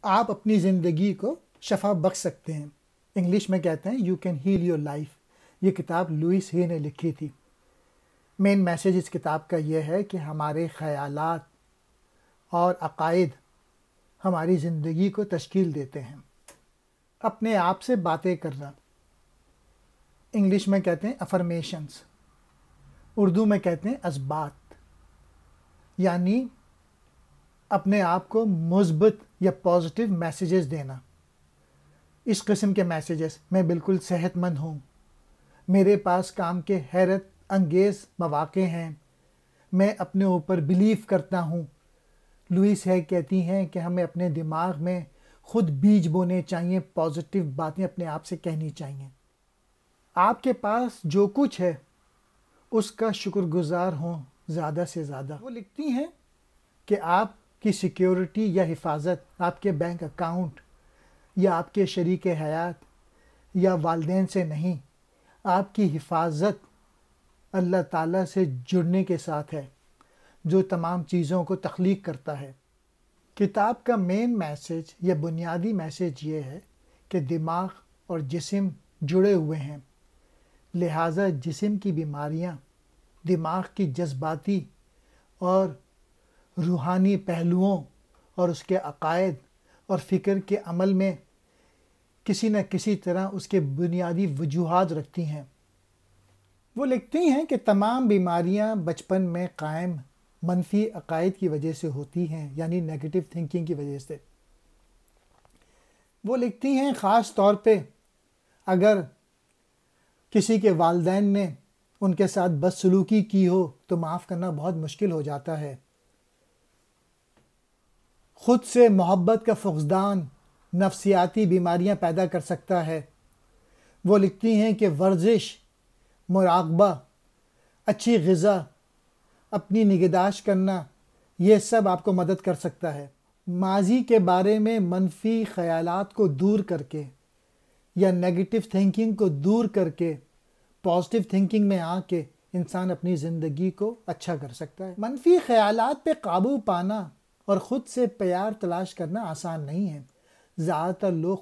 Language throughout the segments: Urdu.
آپ اپنی زندگی کو شفا بخش سکتے ہیں۔ انگلش میں کہتے ہیں you can heal your life. یہ کتاب لوئس ہی نے لکھی تھی۔ مین میسیج اس کتاب کا یہ ہے کہ ہمارے خیالات اور عقائد ہماری زندگی کو تشکیل دیتے ہیں۔ اپنے آپ سے باتیں کرنا، انگلش میں کہتے ہیں افرمیشنز، اردو میں کہتے ہیں اثبات، یعنی اپنے آپ کو مثبت یا پازیٹیو میسیجز دینا۔ اس قسم کے میسیجز، میں بالکل صحت مند ہوں، میرے پاس کام کے حیرت انگیز مواقع ہیں، میں اپنے اوپر بلیو کرتا ہوں۔ لوئس ہے کہتی ہیں کہ ہمیں اپنے دماغ میں خود بیج بونے چاہیے، پازیٹیو باتیں اپنے آپ سے کہنی چاہیے۔ آپ کے پاس جو کچھ ہے اس کا شکر گزار ہوں زیادہ سے زیادہ۔ وہ لکھتی ہیں کہ آپ کی سیکیورٹی یا حفاظت آپ کے بینک اکاؤنٹ یا آپ کے شریک حیات یا والدین سے نہیں، آپ کی حفاظت اللہ تعالیٰ سے جڑنے کے ساتھ ہے، جو تمام چیزوں کو تخلیق کرتا ہے۔ کتاب کا مین میسیج یا بنیادی میسیج یہ ہے کہ دماغ اور جسم جڑے ہوئے ہیں، لہٰذا جسم کی بیماریاں دماغ کی جذباتی اور روحانی پہلوؤں اور اس کے عقائد اور فکر کے عمل میں کسی نہ کسی طرح اس کے بنیادی وجوہات رکھتی ہیں۔ وہ لکھتی ہیں کہ تمام بیماریاں بچپن میں قائم منفی عقائد کی وجہ سے ہوتی ہیں، یعنی نیگیٹو تھنکنگ کی وجہ سے۔ وہ لکھتی ہیں خاص طور پہ اگر کسی کے والدین نے ان کے ساتھ بدسلوکی کی ہو تو معاف کرنا بہت مشکل ہو جاتا ہے۔ خود سے محبت کا فقدان نفسیاتی بیماریاں پیدا کر سکتا ہے۔ وہ لکھتی ہیں کہ ورزش، مراقبہ، اچھی غذا، اپنی نگہداشت کرنا، یہ سب آپ کو مدد کر سکتا ہے۔ ماضی کے بارے میں منفی خیالات کو دور کر کے یا نیگیٹو تھنکنگ کو دور کر کے پازیٹیو تھنکنگ میں آ کے انسان اپنی زندگی کو اچھا کر سکتا ہے۔ منفی خیالات پہ قابو پانا اور خود سے پیار تلاش کرنا آسان نہیں ہے۔ زیادہ تر لوگ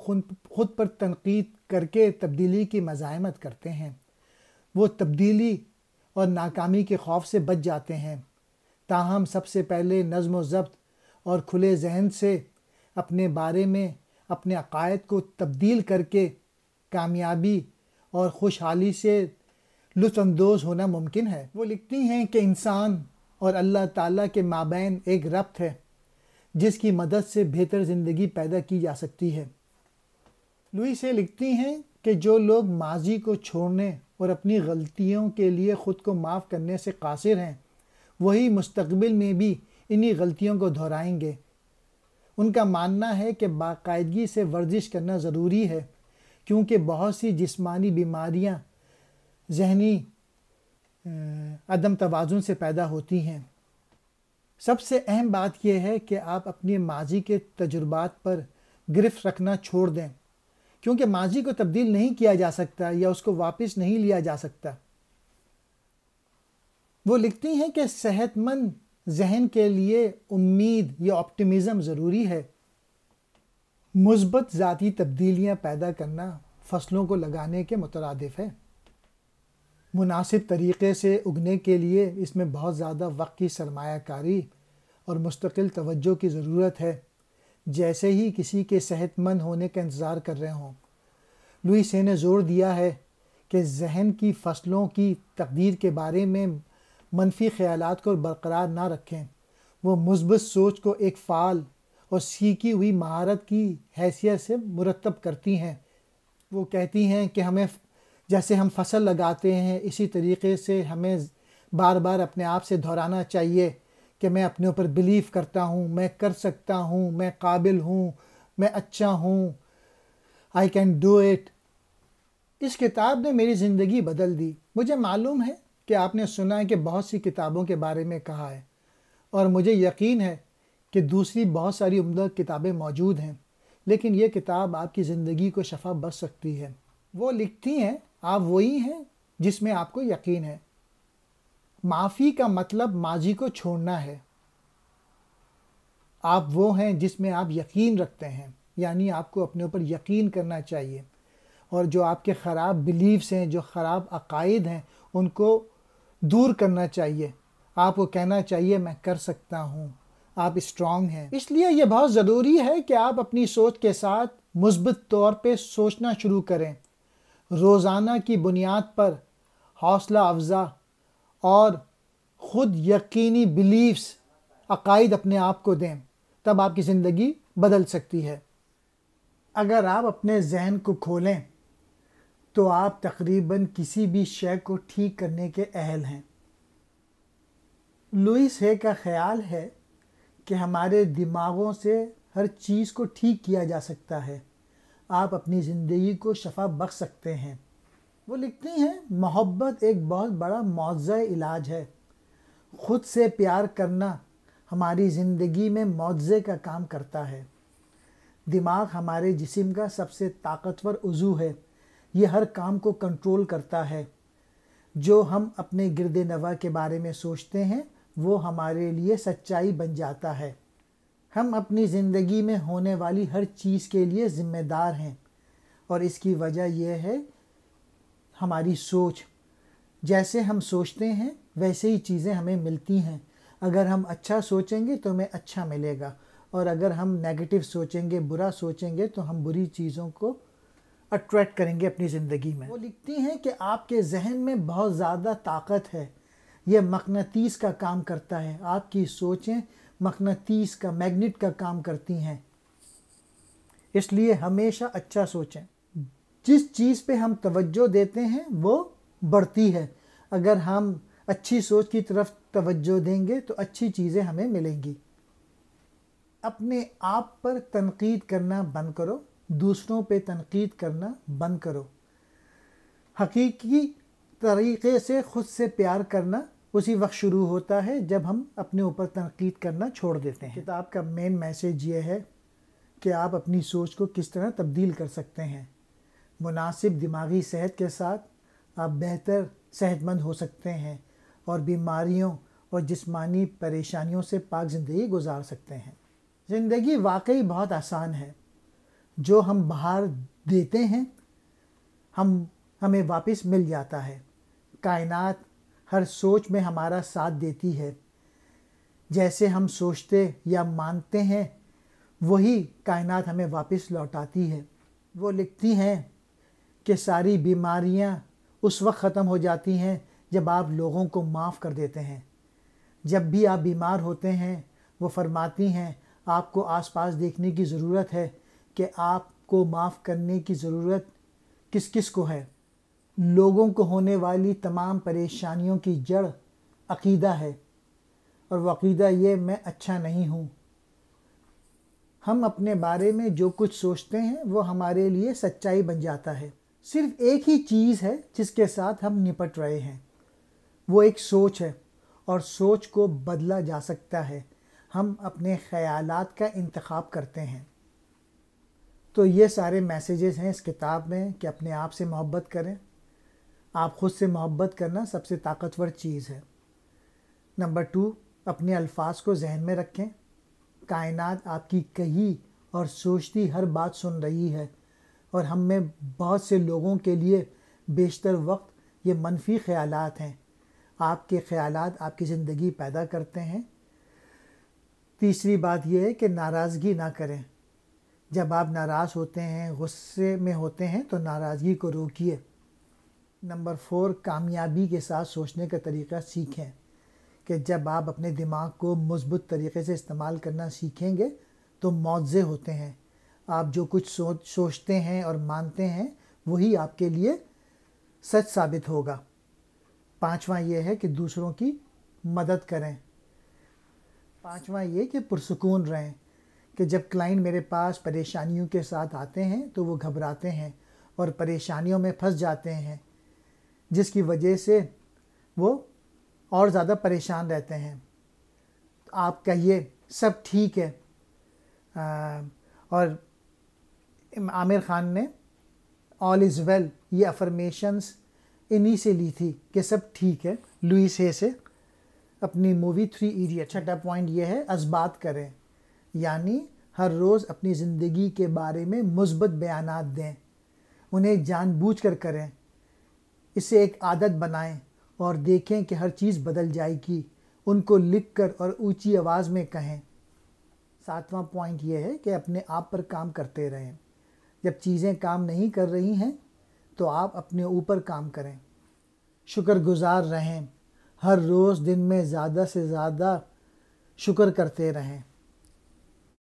خود پر تنقید کر کے تبدیلی کی مزاحمت کرتے ہیں۔ وہ تبدیلی اور ناکامی کے خوف سے بچ جاتے ہیں۔ تاہم سب سے پہلے نظم و ضبط اور کھلے ذہن سے اپنے بارے میں اپنے عقائد کو تبدیل کر کے کامیابی اور خوشحالی سے لطف اندوز ہونا ممکن ہے۔ وہ لکھتی ہیں کہ انسان اور اللہ تعالیٰ کے مابین ایک ربط ہے جس کی مدد سے بہتر زندگی پیدا کی جا سکتی ہے۔ لوئس سے لکھتی ہیں کہ جو لوگ ماضی کو چھوڑنے اور اپنی غلطیوں کے لیے خود کو معاف کرنے سے قاصر ہیں، وہی مستقبل میں بھی انہی غلطیوں کو دہرائیں گے۔ ان کا ماننا ہے کہ باقاعدگی سے ورزش کرنا ضروری ہے کیونکہ بہت سی جسمانی بیماریاں ذہنی عدم توازن سے پیدا ہوتی ہیں۔ سب سے اہم بات یہ ہے کہ آپ اپنے ماضی کے تجربات پر گرفت رکھنا چھوڑ دیں، کیونکہ ماضی کو تبدیل نہیں کیا جا سکتا یا اس کو واپس نہیں لیا جا سکتا۔ وہ لکھتی ہیں کہ صحت مند ذہن کے لیے امید یا آپٹیمزم ضروری ہے۔ مثبت ذاتی تبدیلیاں پیدا کرنا فصلوں کو لگانے کے مترادف ہے۔ مناسب طریقے سے اگنے کے لیے اس میں بہت زیادہ وقت کی سرمایہ کاری اور مستقل توجہ کی ضرورت ہے، جیسے ہی کسی کے صحت مند ہونے کا انتظار کر رہے ہوں۔ لوئس نے زور دیا ہے کہ ذہن کی فصلوں کی تقدیر کے بارے میں منفی خیالات کو برقرار نہ رکھیں۔ وہ مثبت سوچ کو ایک فعال اور سیکھی ہوئی مہارت کی حیثیت سے مرتب کرتی ہیں۔ وہ کہتی ہیں کہ ہمیں جیسے ہم فصل لگاتے ہیں اسی طریقے سے ہمیں بار بار اپنے آپ سے دہرانا چاہیے کہ میں اپنے اوپر بلیو کرتا ہوں، میں کر سکتا ہوں، میں قابل ہوں، میں اچھا ہوں، I can do it۔ اس کتاب نے میری زندگی بدل دی۔ مجھے معلوم ہے کہ آپ نے سنا ہے کہ بہت سی کتابوں کے بارے میں کہا ہے، اور مجھے یقین ہے کہ دوسری بہت ساری عمدہ کتابیں موجود ہیں، لیکن یہ کتاب آپ کی زندگی کو شفا بخش سکتی ہے۔ وہ لکھتی ہیں آپ وہی ہیں جس میں آپ کو یقین ہے۔ معافی کا مطلب ماضی کو چھوڑنا ہے۔ آپ وہ ہیں جس میں آپ یقین رکھتے ہیں، یعنی آپ کو اپنے اوپر یقین کرنا چاہیے، اور جو آپ کے خراب بلیفز ہیں، جو خراب عقائد ہیں، ان کو دور کرنا چاہیے۔ آپ کو کہنا چاہیے میں کر سکتا ہوں، آپ اسٹرانگ ہیں۔ اس لیے یہ بہت ضروری ہے کہ آپ اپنی سوچ کے ساتھ مثبت طور پہ سوچنا شروع کریں، روزانہ کی بنیاد پر حوصلہ افزا اور خود یقینی بلیفز، عقائد اپنے آپ کو دیں، تب آپ کی زندگی بدل سکتی ہے۔ اگر آپ اپنے ذہن کو کھولیں تو آپ تقریباً کسی بھی شے کو ٹھیک کرنے کے اہل ہیں۔ لوئس ہے کا خیال ہے کہ ہمارے دماغوں سے ہر چیز کو ٹھیک کیا جا سکتا ہے، آپ اپنی زندگی کو شفا بخش سکتے ہیں۔ وہ لکھتی ہیں محبت ایک بہت بڑا معجزہ علاج ہے۔ خود سے پیار کرنا ہماری زندگی میں معجزے کا کام کرتا ہے۔ دماغ ہمارے جسم کا سب سے طاقتور عضو ہے، یہ ہر کام کو کنٹرول کرتا ہے۔ جو ہم اپنے گرد نواح کے بارے میں سوچتے ہیں وہ ہمارے لیے سچائی بن جاتا ہے۔ ہم اپنی زندگی میں ہونے والی ہر چیز کے لیے ذمہ دار ہیں، اور اس کی وجہ یہ ہے ہماری سوچ۔ جیسے ہم سوچتے ہیں ویسے ہی چیزیں ہمیں ملتی ہیں۔ اگر ہم اچھا سوچیں گے تو ہمیں اچھا ملے گا، اور اگر ہم نیگیٹو سوچیں گے، برا سوچیں گے، تو ہم بری چیزوں کو اٹریکٹ کریں گے اپنی زندگی میں۔ وہ لکھتی ہیں کہ آپ کے ذہن میں بہت زیادہ طاقت ہے، یہ مقناطیس کا کام کرتا ہے۔ آپ کی سوچیں مقناطیس کا، میگنیٹ کا کام کرتی ہیں، اس لیے ہمیشہ اچھا سوچیں۔ جس چیز پہ ہم توجہ دیتے ہیں وہ بڑھتی ہے۔ اگر ہم اچھی سوچ کی طرف توجہ دیں گے تو اچھی چیزیں ہمیں ملیں گی۔ اپنے آپ پر تنقید کرنا بند کرو، دوسروں پہ تنقید کرنا بند کرو۔ حقیقی طریقے سے خود سے پیار کرنا اسی وقت شروع ہوتا ہے جب ہم اپنے اوپر تنقید کرنا چھوڑ دیتے ہیں۔ کتاب کا مین میسیج یہ ہے کہ آپ اپنی سوچ کو کس طرح تبدیل کر سکتے ہیں۔ مناسب دماغی صحت کے ساتھ آپ بہتر صحت مند ہو سکتے ہیں اور بیماریوں اور جسمانی پریشانیوں سے پاک زندگی گزار سکتے ہیں۔ زندگی واقعی بہت آسان ہے۔ جو ہم باہر دیتے ہیں ہمیں واپس مل جاتا ہے۔ کائنات ہر سوچ میں ہمارا ساتھ دیتی ہے۔ جیسے ہم سوچتے یا مانتے ہیں وہی کائنات ہمیں واپس لوٹاتی ہے۔ وہ لکھتی ہیں کہ ساری بیماریاں اس وقت ختم ہو جاتی ہیں جب آپ لوگوں کو معاف کر دیتے ہیں۔ جب بھی آپ بیمار ہوتے ہیں وہ فرماتی ہیں آپ کو آس پاس دیکھنے کی ضرورت ہے کہ آپ کو معاف کرنے کی ضرورت کس کس کو ہے۔ لوگوں کو ہونے والی تمام پریشانیوں کی جڑ عقیدہ ہے، اور وہ عقیدہ یہ میں اچھا نہیں ہوں۔ ہم اپنے بارے میں جو کچھ سوچتے ہیں وہ ہمارے لیے سچائی بن جاتا ہے۔ صرف ایک ہی چیز ہے جس کے ساتھ ہم نپٹ رہے ہیں، وہ ایک سوچ ہے، اور سوچ کو بدلا جا سکتا ہے۔ ہم اپنے خیالات کا انتخاب کرتے ہیں۔ تو یہ سارے میسیجز ہیں اس کتاب میں کہ اپنے آپ سے محبت کریں۔ آپ خود سے محبت کرنا سب سے طاقتور چیز ہے۔ نمبر 2، اپنے الفاظ کو ذہن میں رکھیں۔ کائنات آپ کی کہی اور سوچتی ہر بات سن رہی ہے، اور ہم میں بہت سے لوگوں کے لیے بیشتر وقت یہ منفی خیالات ہیں۔ آپ کے خیالات آپ کی زندگی پیدا کرتے ہیں۔ تیسری بات یہ ہے کہ ناراضگی نہ کریں۔ جب آپ ناراض ہوتے ہیں، غصے میں ہوتے ہیں تو ناراضگی کو روکیے۔ نمبر 4، کامیابی کے ساتھ سوچنے کا طریقہ سیکھیں، کہ جب آپ اپنے دماغ کو مثبت طریقے سے استعمال کرنا سیکھیں گے تو معجزے ہوتے ہیں۔ آپ جو کچھ سوچتے ہیں اور مانتے ہیں وہی آپ کے لیے سچ ثابت ہوگا۔ 5واں یہ ہے کہ دوسروں کی مدد کریں۔ 5واں یہ کہ پرسکون رہیں، کہ جب کلائنٹ میرے پاس پریشانیوں کے ساتھ آتے ہیں تو وہ گھبراتے ہیں اور پریشانیوں میں پھنس جاتے ہیں، جس کی وجہ سے وہ اور زیادہ پریشان رہتے ہیں۔ آپ کہیے سب ٹھیک ہے، اور عامر خان نے آل از ویل یہ افرمیشنز انہی سے لی تھی کہ سب ٹھیک ہے، لوئس ہے سے، اپنی مووی 3 ایڈیٹ۔ چھٹا پوائنٹ یہ ہے، اثبات کریں۔ یعنی ہر روز اپنی زندگی کے بارے میں مثبت بیانات دیں، انہیں جان بوجھ کر کریں، اسے ایک عادت بنائیں اور دیکھیں کہ ہر چیز بدل جائے گی۔ ان کو لکھ کر اور اونچی آواز میں کہیں۔ 7واں پوائنٹ یہ ہے کہ اپنے آپ پر کام کرتے رہیں۔ جب چیزیں کام نہیں کر رہی ہیں تو آپ اپنے اوپر کام کریں۔ شکر گزار رہیں، ہر روز دن میں زیادہ سے زیادہ شکر کرتے رہیں۔